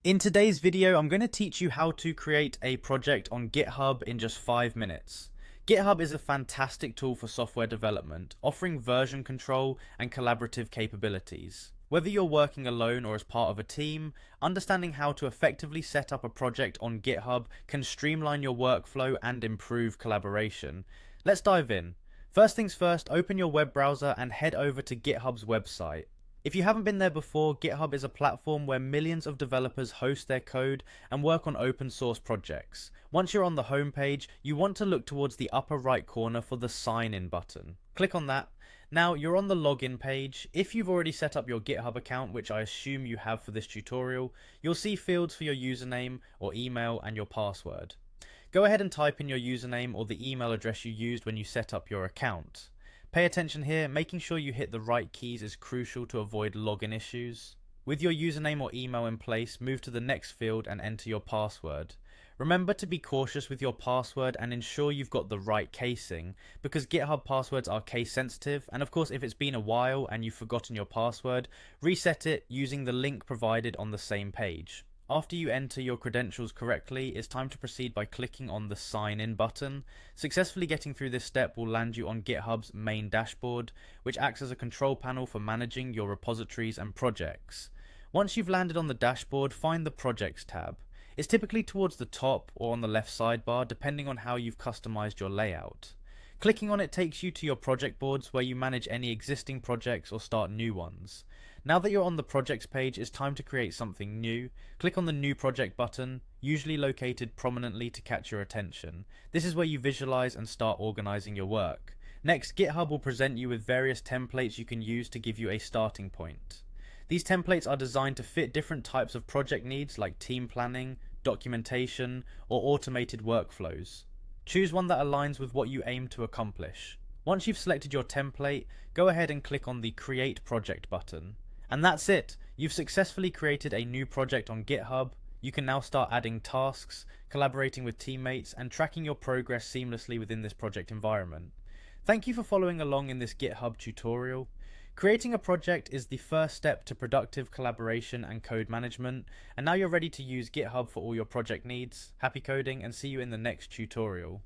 In today's video, I'm going to teach you how to create a project on GitHub in just 5 minutes. GitHub is a fantastic tool for software development, offering version control and collaborative capabilities. Whether you're working alone or as part of a team, understanding how to effectively set up a project on GitHub can streamline your workflow and improve collaboration. Let's dive in. First things first, open your web browser and head over to GitHub's website. If you haven't been there before, GitHub is a platform where millions of developers host their code and work on open source projects. Once you're on the home page, you want to look towards the upper right corner for the sign in button. Click on that. Now you're on the login page. If you've already set up your GitHub account, which I assume you have for this tutorial, you'll see fields for your username or email and your password. Go ahead and type in your username or the email address you used when you set up your account. Pay attention here, making sure you hit the right keys is crucial to avoid login issues. With your username or email in place, move to the next field and enter your password. Remember to be cautious with your password and ensure you've got the right casing, because GitHub passwords are case sensitive, and of course if it's been a while and you've forgotten your password, reset it using the link provided on the same page. After you enter your credentials correctly, it's time to proceed by clicking on the sign in button. Successfully getting through this step will land you on GitHub's main dashboard, which acts as a control panel for managing your repositories and projects. Once you've landed on the dashboard, find the Projects tab. It's typically towards the top or on the left sidebar, depending on how you've customized your layout. Clicking on it takes you to your project boards where you manage any existing projects or start new ones. Now that you're on the projects page, it's time to create something new. Click on the new project button, usually located prominently to catch your attention. This is where you visualize and start organizing your work. Next, GitHub will present you with various templates you can use to give you a starting point. These templates are designed to fit different types of project needs like team planning, documentation, or automated workflows. Choose one that aligns with what you aim to accomplish. Once you've selected your template, go ahead and click on the Create Project button. And that's it! You've successfully created a new project on GitHub. You can now start adding tasks, collaborating with teammates, and tracking your progress seamlessly within this project environment. Thank you for following along in this GitHub tutorial. Creating a project is the first step to productive collaboration and code management, and now you're ready to use GitHub for all your project needs. Happy coding, and see you in the next tutorial.